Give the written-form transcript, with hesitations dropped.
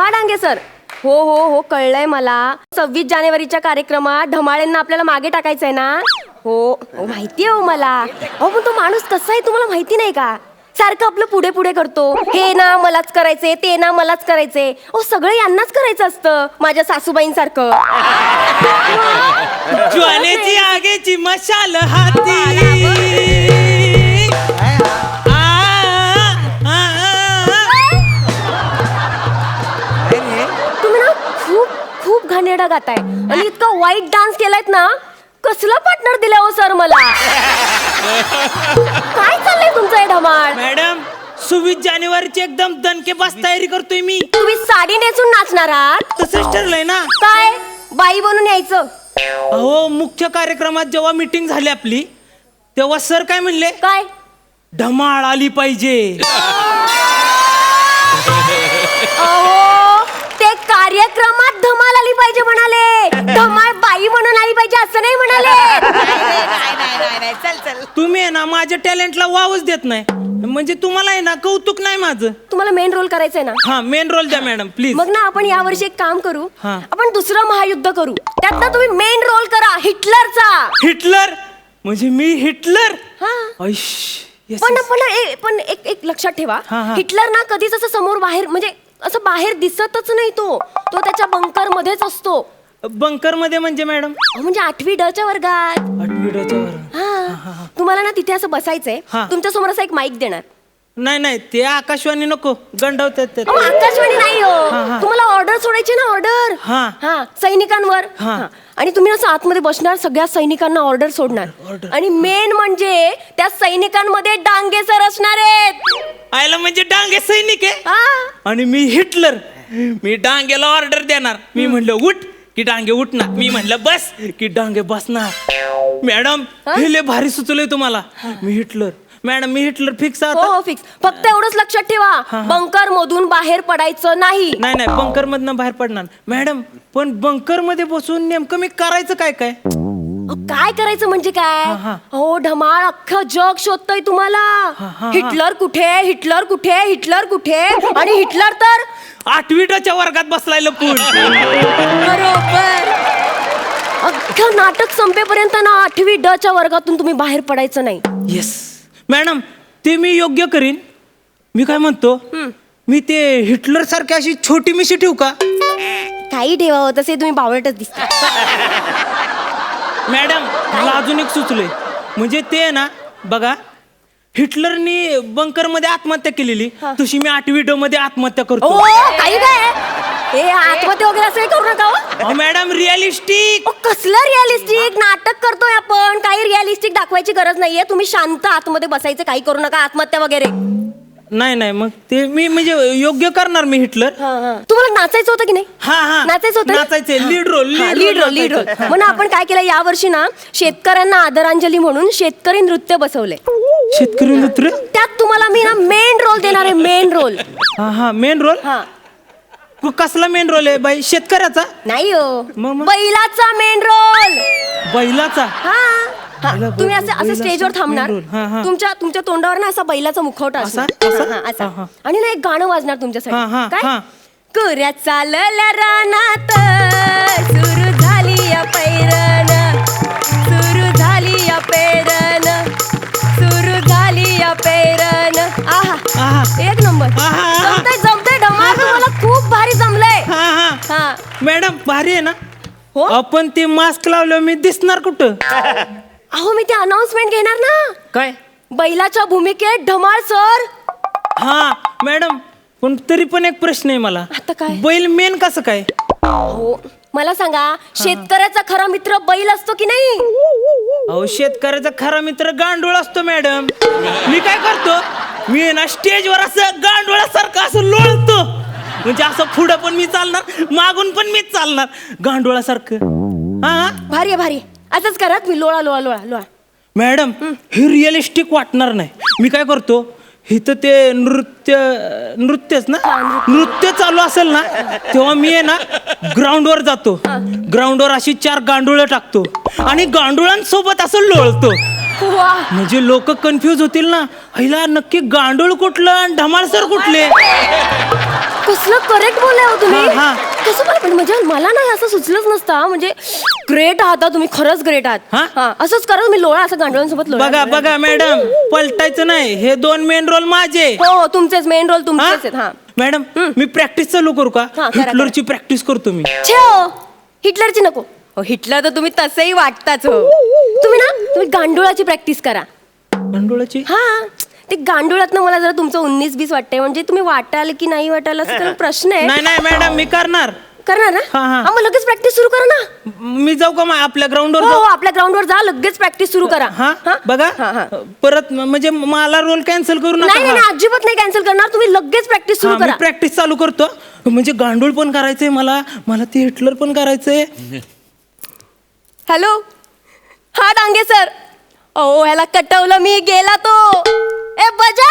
हा डांगे सर. हो हो हो कळलंय मला. 26 जानेवारीच्या कार्यक्रमात धमाळ्यांना आपल्याला मागे टाकायचंय ना. हो हो माहिती आहे हो मला. हो पण तो माणूस कसा आहे तुम्हाला माहिती नाही का. सारखं आपलं पुढे पुढे करतो. हे ना मलाच करायचे, ते ना मलाच करायचे. ओ सगळं यांनाच करायचं असतं माझ्या सासूबाईंसारखं. ज्वालेची आगेची मशाल हाती. तुम्ही ना खूप खूप घाणेरडा गाताय आणि इतका वाईट डान्स केलायत ना. कसला पार्टनर दिला हो सर मला. काय चाललंय तुमचं हे धमाल. मॅडम 26 जानेवारीची एकदम दणकेबाज तयारी करतोय मी. तुम्ही साडी नेसून नाचणार आहात. तसंच ठरलंय ना. काय बाई बनून यायचं. अहो मुख्य कार्यक्रमात जेव्हा मीटिंग झाली आपली तेव्हा सर काय म्हणले, काय धमाळ आली पाहिजे. अहो ते कार्यक्रमात धमाल आली पाहिजे म्हणाले. धमाल बाई म्हणून आली पाहिजे असं नाही म्हणाले. तुम्ही आहे ना माझ्या टॅलेंटला वावच देत नाही. म्हणजे तुम्हाला आहे ना कौतुक नाही माझं. तुम्हाला मेन रोल करायचंय ना. हा मेन रोल द्या मॅडम प्लीज. मग ना आपण यावर्षी एक काम करू. हा. आपण दुसरं महायुद्ध करू. त्यात ना तुम्ही मेन रोल करा हिटलरचा. हिटलर म्हणजे मी हिटलर. हा ऐश, yes, पण yes. पण एक लक्षात ठेवा. हा, हा. हिटलर ना कधीच असं समोर बाहेर म्हणजे असं बाहेर दिसतच नाही. तो त्याच्या बंकर मध्येच असतो. बंकर मध्ये म्हणजे मॅडम म्हणजे 8वी ड च्या वर्गात. 8वी ड च्या वर. हा तुम्हाला ना तिथे असं बसायचंय. हा. तुमच्या समोर असा एक माईक देणार. नाही ते आकाशवाणी नको गंडवतात ते. अहो, आकाशवाणी नाही हो. हा. तुम्हाला ऑर्डर सोडायची ना ऑर्डर. हा. हा सैनिकांवर. हा. हा. आणि तुम्ही असं आतमध्ये बसणार सगळ्या सैनिकांना ऑर्डर सोडणार. Order. आणि मेन म्हणजे त्या सैनिकांमध्ये डांगे सर असणार आहेत. आयला म्हणजे डांगे सैनिक आहे हा आणि मी हिटलर. मी डांगेला ऑर्डर देणार. मी म्हणलं उठ की डांगे उठणार. मी म्हणलं बस की डांगे बसणार. मॅडम हे लय भारी सुचलंय तुम्हाला. मी हिटलर मॅडम मी हिटलर फिक्स हो आता. हो फिक्स. फक्त एवढंच लक्षात ठेवा बंकर मधून बाहेर पडायचं नाही. नाही बंकर मधनं बाहेर पडणार मॅडम. पण बंकर मध्ये बसून नेमकं मी करायचं काय काय. काय करायचं म्हणजे काय. हा. हो धमाळ अख्खं जग शोधतय तुम्हाला. हा. हिटलर कुठे हिटलर कुठे हिटलर कुठे. आणि हिटलर तर 8वी ड च्या वर्गात बसलाय लपून. बरोबर. अख्खं नाटक संपेपर्यंत ना 8वी ड च्या वर्गातून तुम्ही बाहेर पडायचं नाही. येस मॅडम ते मी योग्य करीन. मी काय म्हणतो मी ते हिटलर सारखी अशी छोटी मिशी ठेवू का. काही ठेवावं तसे तुम्ही बावळटच दिसता. मॅडम मला अजून एक सुचलंय. म्हणजे ते ना बघा हिटलरनी बंकर मध्ये आत्महत्या केलेली तशी मी 8वी ड मध्ये आत्महत्या ओ करतो. काही काय हे आत्महत्या वगैरे असं करू नका हो. अहो, मॅडम रिअलिस्टिक. ओ, कसलं रिअलिस्टिक नाटक करतोय आपण. काही रिअलिस्टिक दाखवायची गरज नाहीये. तुम्ही शांत आतमध्ये बसायचं. काही करू नका आत्महत्या वगैरे. नाही मग ते मी म्हणजे योग्य करणार मी हिटलर. तुम्हाला नाचायचं होतं की नाही. हा नाचायचं होतं. नाचायचंय लीड रोल लीड रोल. म्हणून आपण काय केलं या वर्षी ना शेतकऱ्यांना आदरांजली म्हणून शेतकरी नृत्य बसवले. शेतकरी नृत्य. त्यात तुम्हाला मी ना मेन रोल देणार आहे. Main role. हा मेन रोल. हा कसला मेन रोल आहे बाई. शेतकऱ्याचा नाही हो मग? बैलाचा मेन रोल. बैलाचा. हा तुम्ही असं स्टेजवर थांबणार. हा. तुमच्या तोंडावर ना असा बैलाचा मुखवटा असणार. असा आणि ना एक गाणं वाजणार तुमच्यासाठी. काय कुऱ्या चालल्या रानात सुरू झाली या पैरण. सुरू झाली या पेरण. सुरू झाली या पेरण. आहा एक नंबर. जमतंय धमाल. तुम्हाला खूप भारी जमलंय. हा मॅडम भारी आहे ना. हो आपण ते मास्क लावल्यावर मी दिसणार कुठं. अहो मी ते अनाउन्समेंट घेणार ना. काय बैलाच्या भूमिकेत धमाल सर. हा मॅडम पण तरी पण एक प्रश्न आहे मला. आता काय. बैल मेन कसं काय. हो मला सांगा शेतकऱ्याचा खरा मित्र बैल असतो की नाही. अहो शेतकऱ्याचा खरा मित्र गांडूळ असतो मॅडम. मी काय करतो मी ना स्टेजवर असं गांडुळासारखं असं लोळतो. म्हणजे असं पुढं पण मी चालणार मागून पण मीच चालणार गांडुळासारखं. हा भारी आहे. असंच करा मी लोळा लोळा लोळा लोळा. मॅडम हे रिअलिस्टिक वाटणार नाही. मी काय करतो इथं ते नृत्यच ना नृत्य चालू असेल ना तेव्हा मी आहे ना ग्राउंडवर जातो. ग्राउंडवर अशी 4 गांडुळं टाकतो आणि गांडुळांसोबत असं लोळतो. वा. म्हणजे लोक कन्फ्युज होतील ना, हिला नक्की गांडूळ कुठलं आणि धमालसर कुठले. कसलं करेक्ट बोलले हो तुम्ही. हा, हा. कसं पण म्हणजे मला नाही असं सुचलंच नसतं हा. म्हणजे ग्रेट आहात हा तुम्ही, खरंच ग्रेट आहात. हा? हा, असंच करा तुम्ही, लोळा असं गांडोळांसोबत लोळा. बघा बघा मॅडम, पलटायचं नाही, हे 2 मेन रोल माझे. हो तुमचेच मेन रोल तुमचेच आहेत. हा मॅडम मी प्रॅक्टिस चालू करू का? हा, करा, हिटलरची प्रॅक्टिस करतो मी. छे हो, हिटलरची नको. हो हिटलर तर तुम्ही तसंही वाटताच हो. तुम्ही गांडुळाची प्रॅक्टिस करा. गांडुळाची? हा, ते गांडुळातनं मला जरा तुमचं 19-20 वाटतंय. म्हणजे तुम्ही वाटाल की नाही वाटाल असं तर प्रश्न आहे. नाही नाही मॅडम, मी करणार. करणार ना? हा, हा. मग लगेच प्रॅक्टिस सुरू करा ना. मी जाऊ का आपल्या ग्राउंडवर हो जाऊ? आपल्या ग्राउंडवर जा, लगेच प्रॅक्टिस सुरू करा. हा बघा, हा, हा. परत म्हणजे मला रोल कॅन्सल करू नाही नका. नाही अजिबात नाही कॅन्सल करणार. तुम्ही लगेच प्रॅक्टिस सुरू हा, मी करा. प्रॅक्टिस चालू करतो. म्हणजे गांडूळ पण करायचंय मला, मला ते हिटलर पण करायचंय. हॅलो, हा डांगे सर. ओ ह्याला कटवलं मी, गेला तो. ए बजा.